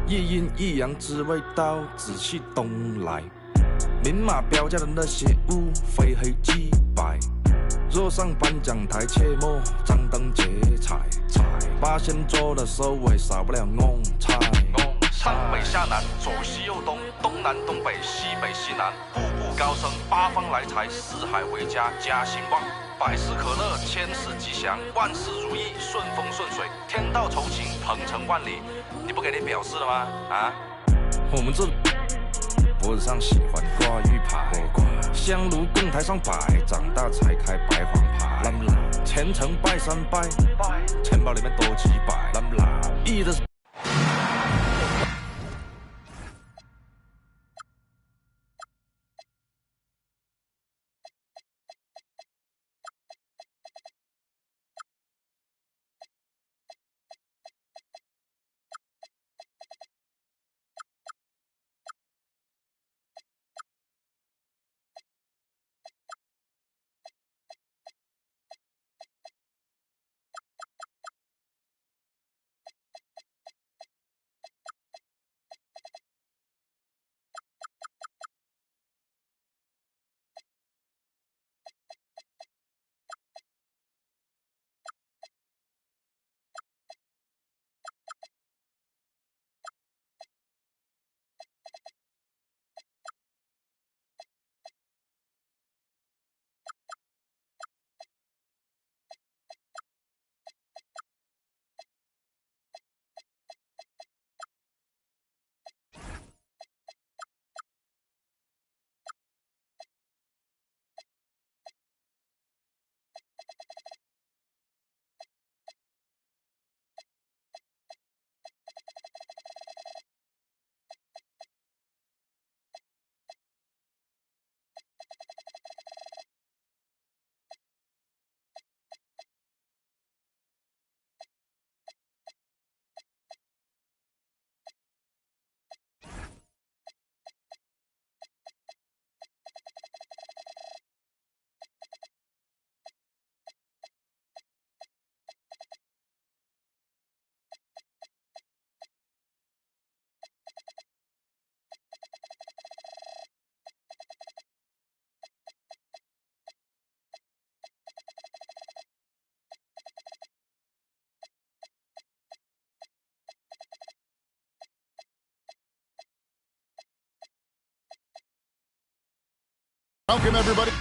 一阴一阳之谓道，紫气东来。明码标价的那些物，非黑即白。若上颁奖台，切莫张灯结彩。八仙桌的收尾，少不了弄菜。上北下南，左西右东，东南东北，西北西南，步步高升，八方来财，四海为家，家兴旺。百事可乐，千事吉祥，万事如意，顺风顺水，天道酬勤，鹏程万里。你不给你表示了吗？啊？我们这脖子上喜欢挂玉牌，香炉供台上摆，长大才开白黄牌。虔诚拜三拜，钱包里面多几百。意的是。Welcome, everybody.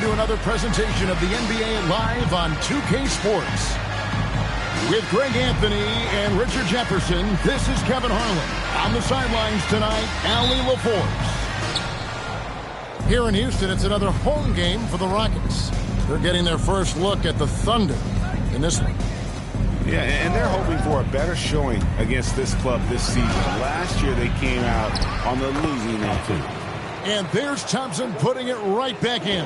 To another presentation of the NBA live on 2K Sports. With Greg Anthony and Richard Jefferson, this is Kevin Harlan. On the sidelines tonight, Allie LaForce. Here in Houston, it's another home game for the Rockets. They're getting their first look at the Thunder in this one. Yeah, and they're hoping for a better showing against this club this season. Last year, they came out on the losing end. And there's Thompson putting it right back in.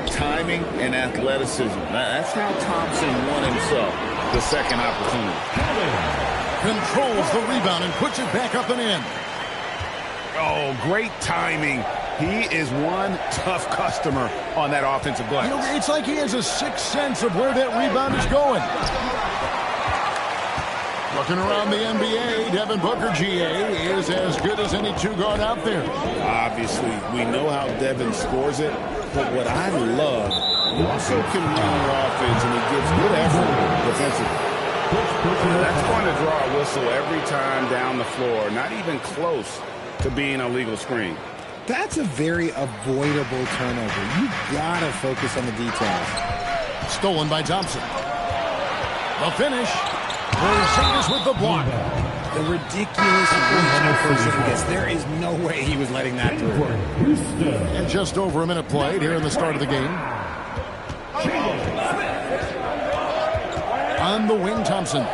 Timing and athleticism. That's how Thompson won himself the second opportunity. Controls the rebound and puts it back up and in. Oh, great timing. He is one tough customer on that offensive glass. You know, it's like he has a sixth sense of where that rebound is going. Looking around the NBA, Devin Booker, GA, is as good as any two-guard out there. Obviously, we know how Devin scores it, but what I love, he also can run your offense, and he gives good effort defensively. That's going to draw a whistle every time down the floor, not even close to being a legal screen. That's a very avoidable turnover. You gotta focus on the details. Stolen by Thompson. The finish. Porzingis with the block. The ridiculous reach of Porzingis. There is no way he was letting that through. And just over a minute played here in the start of the game. On the wing, Thompson.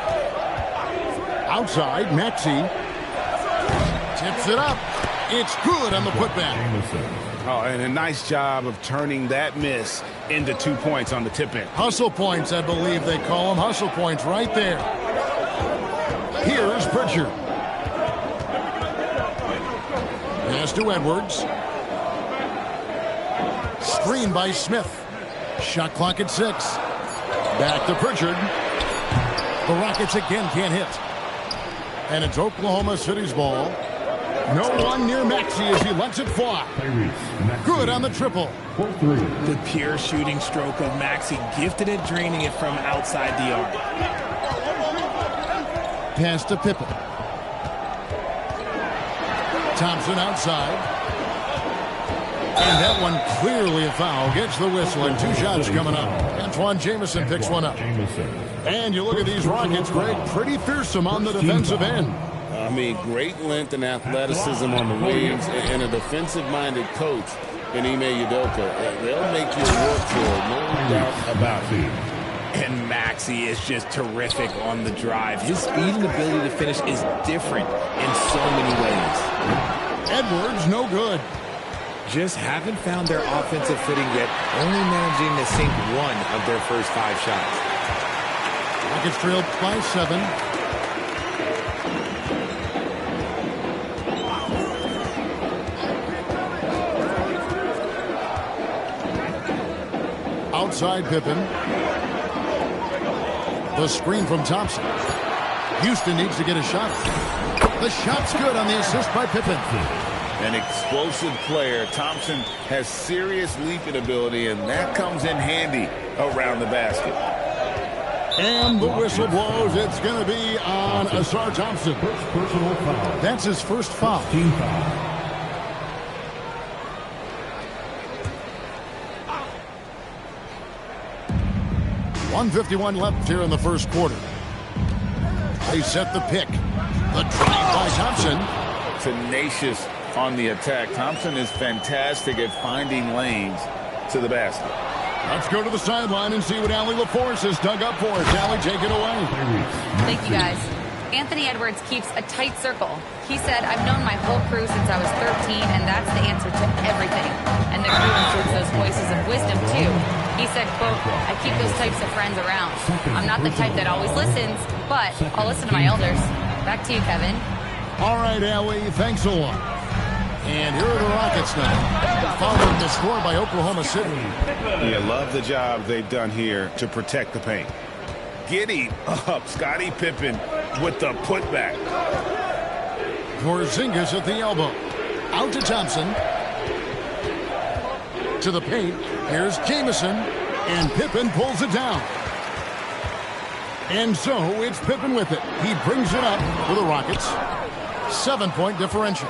Outside, Maxey. Tips it up. It's good on the putback. Oh, and a nice job of turning that miss into 2 points on the tip-in. Hustle points, I believe they call them. Hustle points right there. Here's Pritchard. Pass to Edwards. Screen by Smith. Shot clock at 6. Back to Pritchard. The Rockets again can't hit. And it's Oklahoma City's ball. No one near Maxey as he lets it fly. Good on the triple. The pure shooting stroke of Maxey, gifted at draining it from outside the arc. Pass to Pippen. Thompson outside. And that one clearly a foul. Gets the whistle and 2 shots coming up. Antoine Jamison picks one up. And you look at these Rockets, Greg, pretty fearsome on the defensive end. I mean, great length and athleticism on the wings, and a defensive-minded coach in Ime Udoka. They'll make you work for it, no doubt about it. And Maxey is just terrific on the drive. His speed and ability to finish is different in so many ways. Edwards, no good. Just haven't found their offensive footing yet, only managing to sink one of their first 5 shots. Rockets trailed by 7. Outside Pippen. The screen from Thompson. Houston needs to get a shot. The shot's good on the assist by Pippen. An explosive player. Thompson has serious leaping ability, and that comes in handy around the basket. And the whistle blows. It's going to be on Ausar Thompson. That's his first foul. 1:51 left here in the first quarter. They set the pick. The drive by Thompson. Tenacious on the attack. Thompson is fantastic at finding lanes to the basket. Let's go to the sideline and see what Allie LaForce has dug up for us. Allie, take it away. Thank you, guys. Anthony Edwards keeps a tight circle. He said, I've known my whole crew since I was 13, and that's the answer to everything. And the crew includes those voices of wisdom, too. He said, quote, I keep those types of friends around. I'm not the type that always listens, but I'll listen to my elders. Back to you, Kevin. All right, Allie, thanks a lot. And here are the Rockets now, following the score by Oklahoma City. Yeah, love the job they've done here to protect the paint. Getting up, Scottie Pippen with the putback. Porzingis at the elbow. Out to Thompson. To the paint. Here's Jamison. And Pippen pulls it down. And so it's Pippen with it. He brings it up for the Rockets. 7-point differential.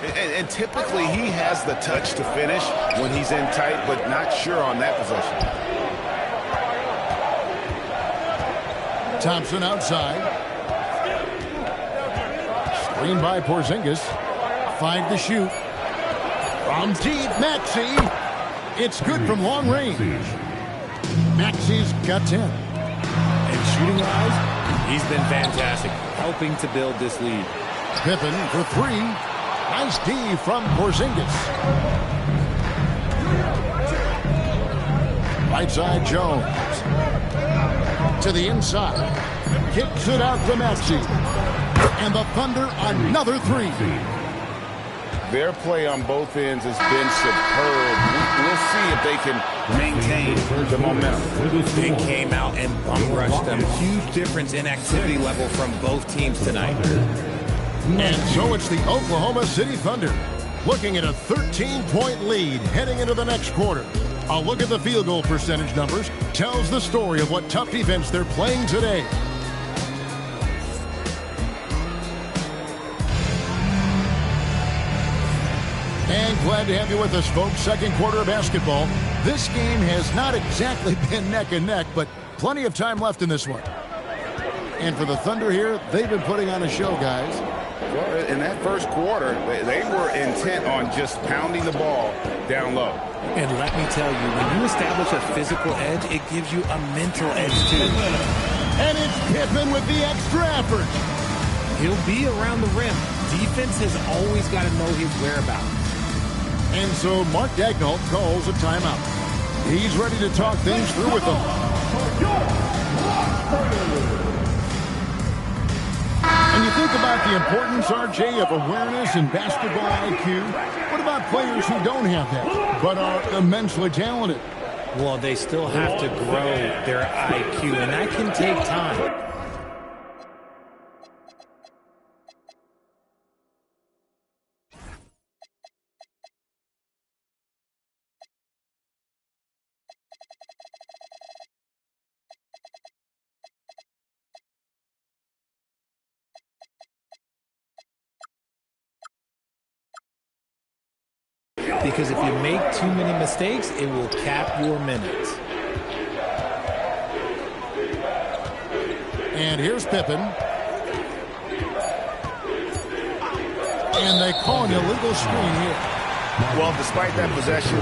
And typically he has the touch to finish when he's in tight, but not sure on that possession. Thompson outside. Screen by Porzingis. 5 to shoot. From deep, Maxey. It's good from long range. Maxey's got 10. And shooting-wise, he's been fantastic, helping to build this lead. Pippen for 3. Nice D from Porzingis. Right side, Jones. To the inside. Kicks it out to Maxey. And the Thunder another 3. Their play on both ends has been superb. We'll see if they can maintain the momentum. They came out and bum rushed them. Huge difference in activity level from both teams tonight. And so it's the Oklahoma City Thunder looking at a 13-point lead heading into the next quarter. A look at the field goal percentage numbers tells the story of what tough defense they're playing today. And glad to have you with us, folks. Second quarter of basketball. This game has not exactly been neck and neck, but plenty of time left in this one. And for the Thunder here, they've been putting on a show, guys. Well, in that first quarter, they were intent on just pounding the ball down low. And let me tell you, when you establish a physical edge, it gives you a mental edge, too. And it's Pippen with the extra effort. He'll be around the rim. Defense has always got to know his whereabouts. And so Mark Daigneault calls a timeout. He's ready to talk things through with them. And you think about the importance, RJ, of awareness and basketball IQ. What about players who don't have that, but are immensely talented? Well, they still have to grow their IQ, and that can take time. Because if you make too many mistakes, it will cap your minutes. And here's Pippen. And they call an illegal screen here. Well, despite that possession,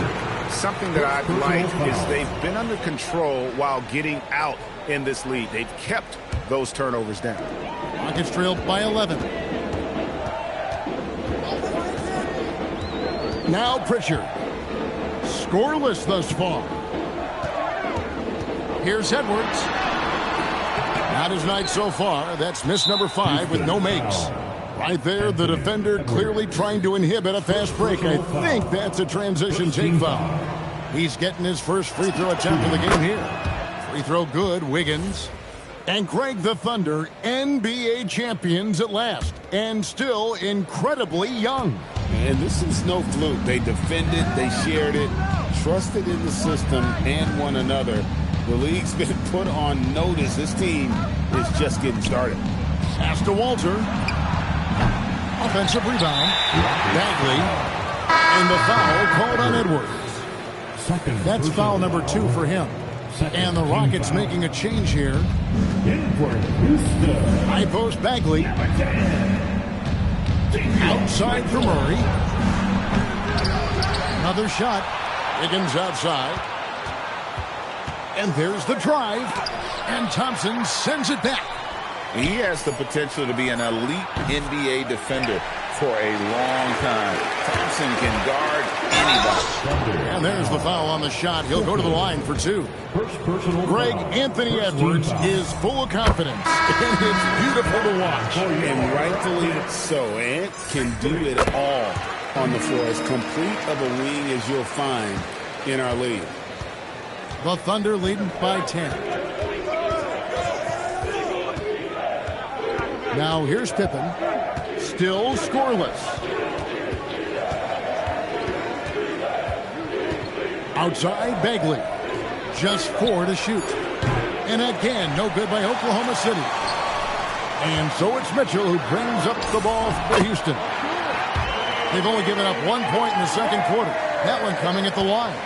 something that I like is they've been under control while getting out in this lead. They've kept those turnovers down. Rockets trailed by 11. Now Pritchard. Scoreless thus far. Here's Edwards. Not his night so far. That's miss number 5 with no makes. Right there, the defender clearly trying to inhibit a fast break. I think that's a transition take foul. He's getting his first free throw attempt of the game here. Free throw good, Wiggins. And Greg, the Thunder, NBA champions at last, and still incredibly young. And this is no fluke. They defended, they shared it, trusted in the system and one another. The league's been put on notice. This team is just getting started. Pass to Walter. Offensive rebound. Bagley. And the foul called on Edwards. That's foul number 2 for him. And the Rockets making a change here. High post Bagley. Outside for Murray. Another shot. Wiggins outside. And there's the drive. And Thompson sends it back. He has the potential to be an elite NBA defender for a long time. Thompson can guard anybody. And there's the foul on the shot. He'll go to the line for 2. Greg, Anthony Edwards is full of confidence. And it's beautiful to watch. And rightfully so. Ant can do it all on the floor. As complete of a wing as you'll find in our league. The Thunder leading by 10. Now here's Pippen. Still scoreless. Outside, Bagley. Just 4 to shoot. And again, no good by Oklahoma City. And so it's Mitchell who brings up the ball for Houston. They've only given up 1 point in the second quarter. That one coming at the line.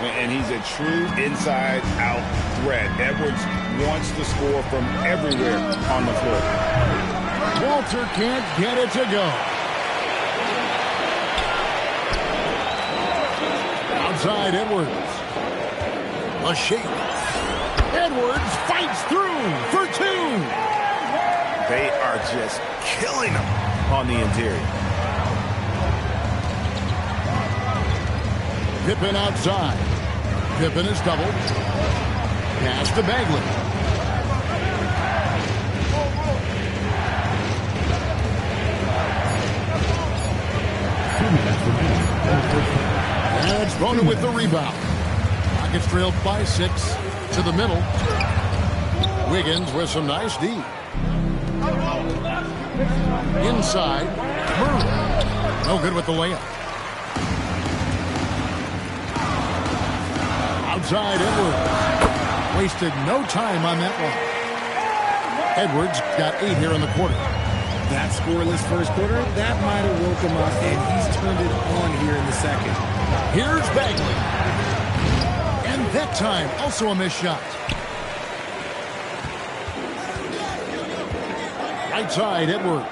And he's a true inside-out threat. Edwards wants to score from everywhere on the floor. Walter can't get it to go. Outside Edwards. A shake. Edwards fights through for two. They are just killing him on the interior. Pippen outside. Pippen is doubled. Pass to Bagley. And it's Bona with the rebound. Rockets trailed by 6 to the middle. Wiggins with some nice D. Inside, Murray. No good with the layup. Outside Edwards. Wasted no time on that one. Edwards got 8 here in the quarter. That scoreless first quarter, that might have woke him up, and he's turned it on here in the second. Here's Bagley. And that time, also a missed shot. Right side, Edwards.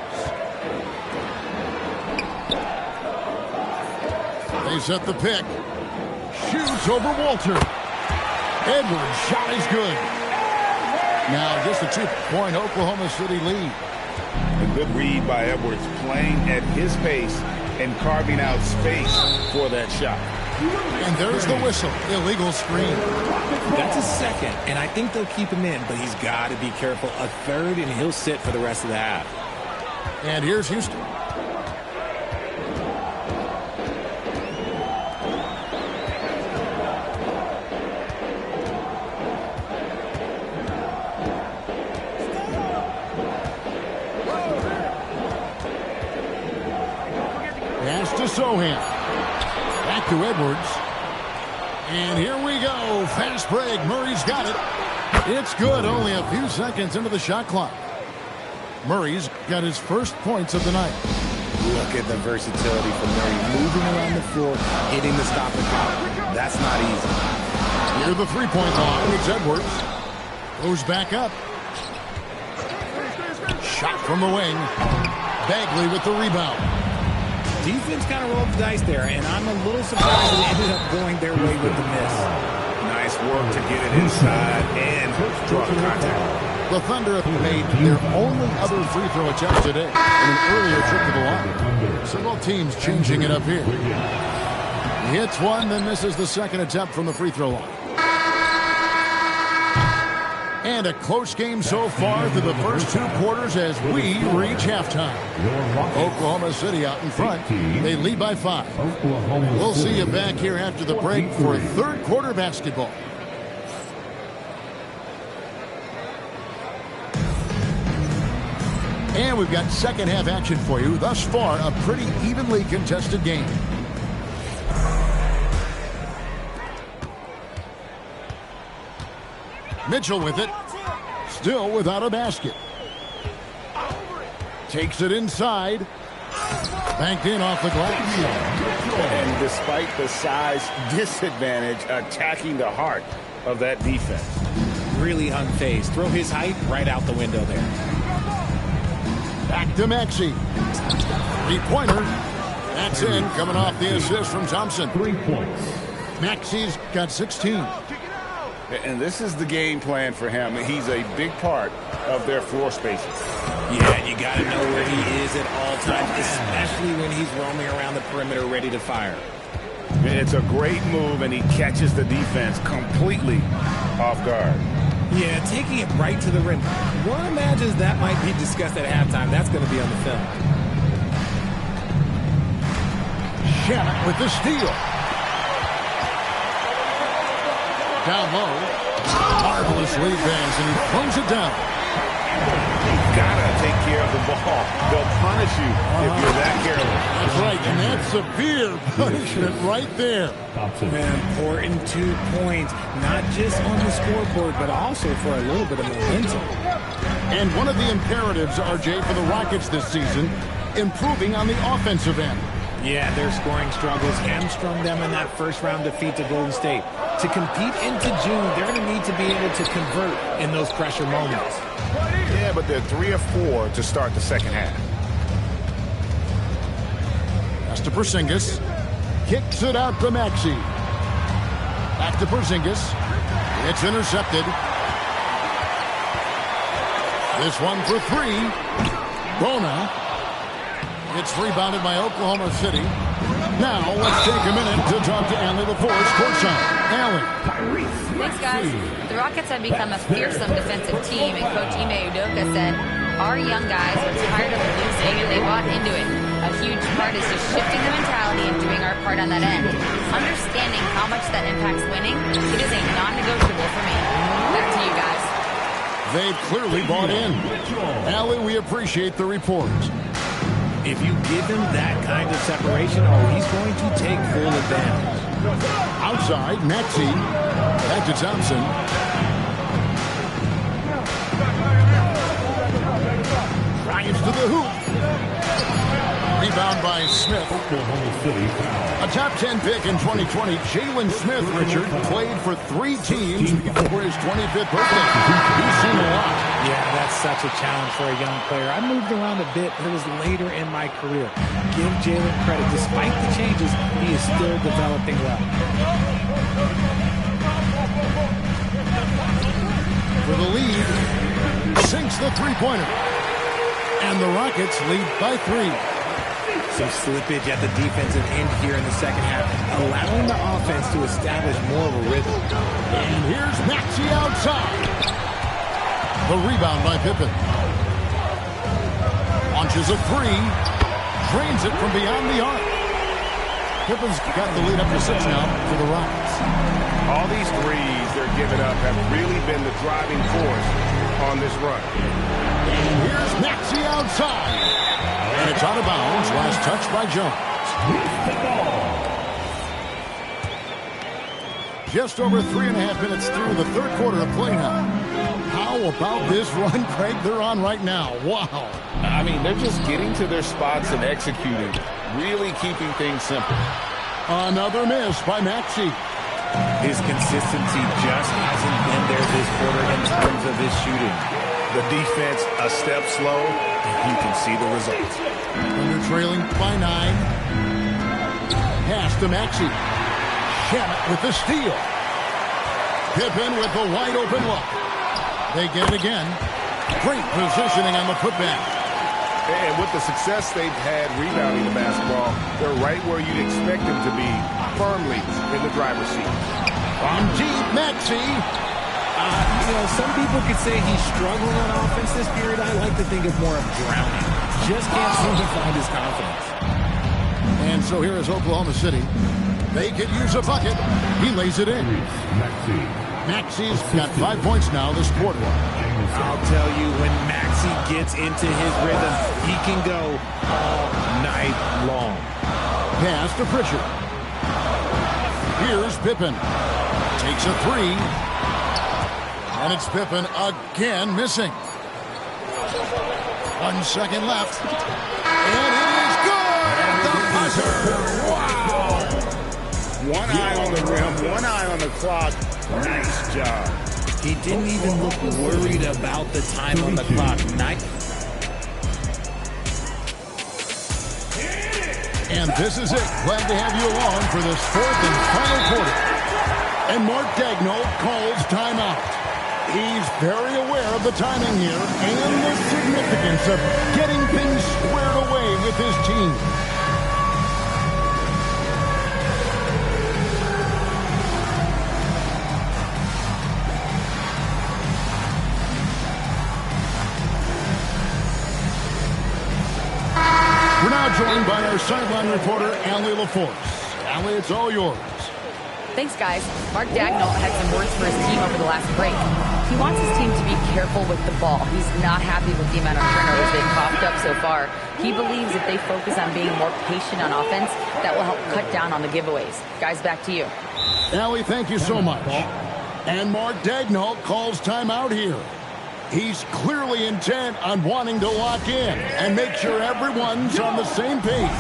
They set the pick. Shoots over Walter. Edwards' shot is good. Now just a 2-point Oklahoma City lead. A good read by Edwards, playing at his pace and carving out space for that shot. And there's the whistle. Illegal screen. That's a second, and I think they'll keep him in, but he's got to be careful. A third, and he'll sit for the rest of the half. And here's Houston. Pass to Sohan. Back to Edwards. And here we go. Fast break. Murray's got it. It's good. Only a few seconds into the shot clock. Murray's got his first points of the night. Look at the versatility from Murray. Moving around the floor, hitting the stop and pop. That's not easy. Near the three-point line, it's Edwards. Goes back up. Shot from the wing. Bagley with the rebound. Defense kind of rolled the dice there, and I'm a little surprised it ended up going their way with the miss. Nice work to get it inside and draw the contact. The Thunder have made their only other free throw attempt today in an earlier trip to the line. So both teams changing it up here. He hits one, then misses the second attempt from the free throw line. And a close game so far through the first 2 quarters as we reach halftime. Oklahoma City out in front. They lead by 5. We'll see you back here after the break for third quarter basketball. And we've got second half action for you. Thus far, a pretty evenly contested game. Mitchell with it. Still without a basket. Takes it inside. Banked in off the glass. And despite the size disadvantage, attacking the heart of that defense. Really unfazed. Throw his height right out the window there. Back to Maxey. 3-pointer. That's in, coming off the assist from Thompson. 3 points. Maxey's got 16. And this is the game plan for him. He's a big part of their floor spaces. Yeah, you got to know where he is at all times, especially when he's roaming around the perimeter ready to fire. It's a great move, and he catches the defense completely off guard. Yeah, taking it right to the rim. One imagines that might be discussed at halftime. That's going to be on the film. Shannon with the steal. Down low. Marvelous lead pass, and he throws it down. You've got to take care of the ball. They'll punish you if you're that careless. That's right, and that's severe punishment right there. An important 2 points, not just on the scoreboard, but also for a little bit of momentum. And one of the imperatives, RJ, for the Rockets this season, improving on the offensive end. Yeah, their scoring struggles hamstrung them in that first-round defeat to Golden State. To compete into June, they're going to need to be able to convert in those pressure moments. Yeah, but they're 3 of 4 to start the second half. Pass to Porzingis. Kicks it out to Maxey. Back to Porzingis. It's intercepted. This one for three. Bona. It's rebounded by Oklahoma City. Now let's take a minute to talk to Allie LaForce courtside. Allie. Thanks, guys. The Rockets have become a fearsome defensive team, and Coach Ime Udoka said, our young guys are tired of losing, and they bought into it. A huge part is just shifting the mentality and doing our part on that end. Understanding how much that impacts winning, it is a non-negotiable for me. Back to you guys. They've clearly bought in. Allie, we appreciate the report. If you give him that kind of separation, oh, he's going to take full advantage. Outside, Maxey. Back to Thompson. Drives to the hoop. Rebound by Smith. A top 10 pick in 2020, Jalen Smith, Richard, played for 3 teams before his 25th birthday. He's seen a lot. Yeah, that's such a challenge for a young player. I moved around a bit, but it was later in my career. Give Jalen credit. Despite the changes, he is still developing well. For the lead, sinks the three-pointer. And the Rockets lead by 3. Some slippage at the defensive end here in the second half, allowing the offense to establish more of a rhythm. And here's Maxey outside. The rebound by Pippen. Launches a 3. Drains it from beyond the arc. Pippen's got the lead up to 6 now for the Rockets. All these threes they're giving up have really been the driving force on this run. And here's Maxey outside. And it's out of bounds. Last touch by Jones. Just over 3.5 minutes through the third quarter of play now. How about this run, Craig, they're on right now? Wow. I mean, they're just getting to their spots and executing, really keeping things simple. Another miss by Maxey. His consistency just hasn't been there this quarter in terms of his shooting. The defense a step slow, and you can see the results. Under trailing by 9. Pass to Maxey. Shamet with the steal. Pippen with the wide open look. They get it again. Great positioning on the putback. And with the success they've had rebounding the basketball, they're right where you'd expect them to be, firmly in the driver's seat. From deep, Maxey. Some people could say he's struggling on offense this period. I like to think of more of drowning. Just can't seem to find his confidence. And so here is Oklahoma City. They could use a bucket. He lays it in. Maxey's got 5 points now this quarter. I'll tell you, when Maxey gets into his rhythm, he can go all night long. Pass to Pritchard. Here's Pippen. Takes a 3. And it's Pippen again missing. 1 second left. And it is good! The buzzer! Wow! One eye on the rim, one eye on the clock. Nice job. He didn't even look worried about the time on the clock. Nice. And this is it. Glad to have you along for this 4th and final quarter. And Mark Daigneault calls timeout. He's very aware of the timing here and the significance of getting things squared away with his team. We're now joined by our sideline reporter, Allie LaForce. Allie, it's all yours. Thanks, guys. Mark Daigneault had some words for his team over the last break. He wants his team to be careful with the ball. He's not happy with the amount of turnovers they've coughed up so far. He believes if they focus on being more patient on offense, that will help cut down on the giveaways. Guys, back to you. Allie, thank you so much. And Mark Daigneault calls timeout here. He's clearly intent on wanting to lock in and make sure everyone's on the same page.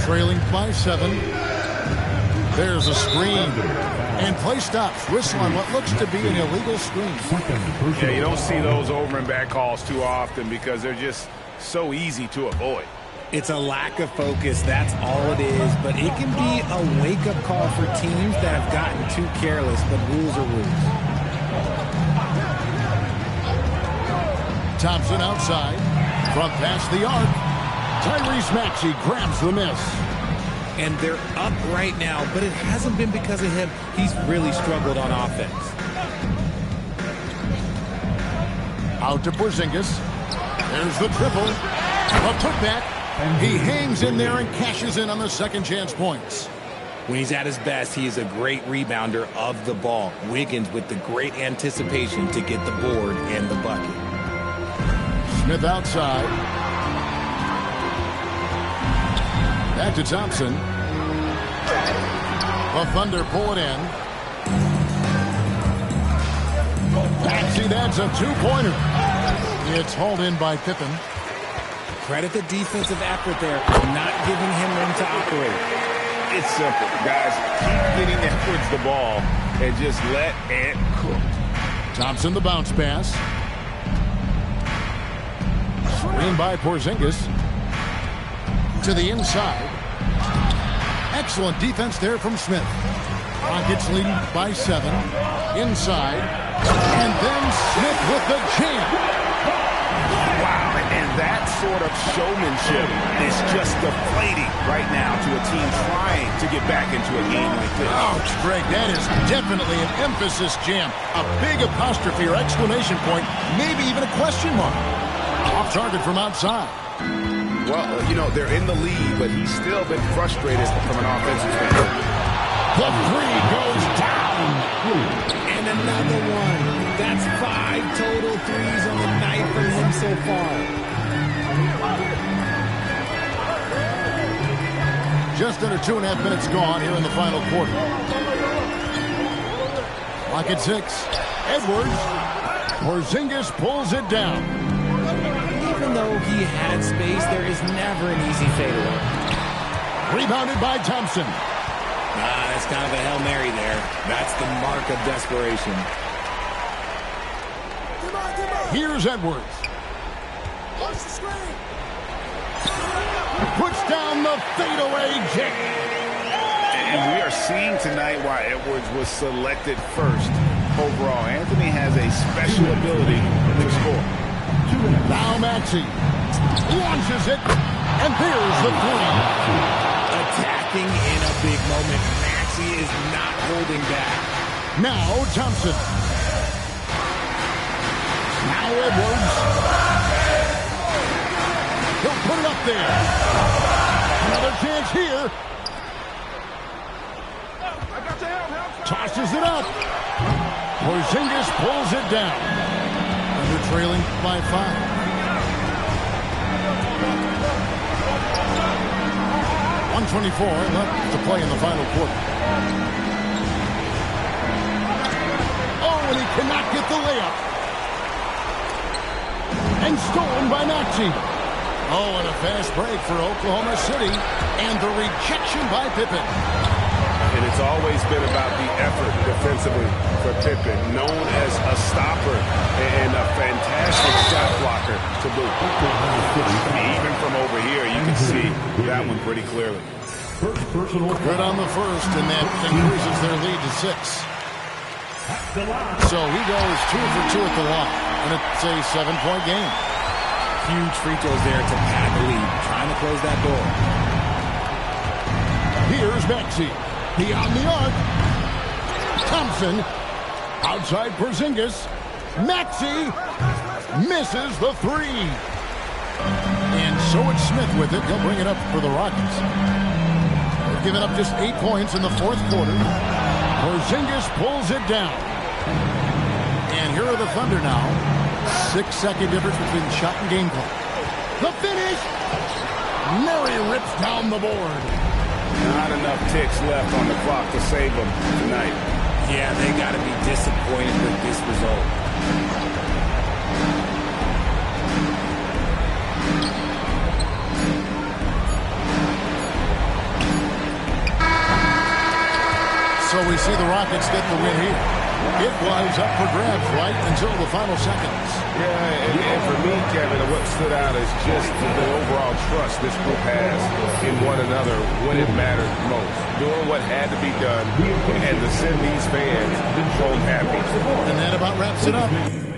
Trailing by 7. There's a screen. And play stops. Whistle on what looks to be an illegal screen. Yeah, you don't see those over and back calls too often because they're just so easy to avoid. It's a lack of focus, that's all it is. But it can be a wake-up call for teams that have gotten too careless, but rules are rules. Thompson outside. From past the arc. Tyrese Maxey grabs the miss. And they're up right now, but it hasn't been because of him. He's really struggled on offense. Out to Porzingis. There's the triple. A putback. He hangs in there and cashes in on the second chance points. When he's at his best, he is a great rebounder of the ball. Wiggins with the great anticipation to get the board and the bucket. Smith outside. Back to Thompson. The Thunder pull it in. Maxey, that's a two-pointer. It's hauled in by Pippen. Credit the defensive effort there, not giving him room to operate. It's simple, guys. Keep getting Edwards the ball and just let Ant cook. Thompson the bounce pass. Screen by Porzingis. To the inside. Excellent defense there from Smith. Rockets leading by 7. Inside. And then Smith with the jam. Wow, and that sort of showmanship is just deflating right now to a team trying to get back into a game like this. Ouch, Greg, that is definitely an emphasis jam. A big apostrophe or exclamation point, maybe even a question mark. Off target from outside. Well, you know, they're in the lead, but he's still been frustrated from an offensive standpoint. The three goes down. And another one. That's 5 total threes on the night from him so far. Just under 2.5 minutes gone here in the final quarter. Clock at 6. Edwards. Porzingis pulls it down. Even though he had space, there is never an easy fadeaway. Rebounded by Thompson. That's kind of a Hail Mary there. That's the mark of desperation. Here's Edwards. Puts down the fadeaway kick. And we are seeing tonight why Edwards was selected first overall. Anthony has a special ability to score. Now Maxey launches it, and there's the three. Attacking in a big moment. Maxey is not holding back. Now Thompson. Now Edwards. He'll put it up there. Another chance here. Tosses it up. Porzingis pulls it down. They're trailing by 5. 1:24 left to play in the final quarter. Oh, and he cannot get the layup. And stolen by Maxey. Oh, and a fast break for Oklahoma City. And the rejection by Pippen. And it's always been about the effort defensively for Pippen, known as a stopper and a fantastic shot blocker to boot. Even from over here, you can see that one pretty clearly. Good on the first, and that increases their lead to 6. So he goes 2 for 2 at the line, and it's a 7-point game. Huge free throws there to pad the lead, trying to close that door. Here's Maxey. Beyond the arc. Thompson. Outside Porzingis. Maxey misses the 3. And so it's Smith with it. He'll bring it up for the Rockets. They've given up just 8 points in the fourth quarter. Porzingis pulls it down. And here are the Thunder now. 6-second difference between shot and game clock. The finish. Murray rips down the board. Not enough ticks left on the clock to save them tonight. Yeah, they got to be disappointed with this result. So we see the Rockets get the win here. It was up for grabs right until the final seconds. Yeah, and for me, Kevin, what stood out is just the overall trust this group has in one another when it mattered most. Doing what had to be done and to send these fans home happy. And that about wraps it up.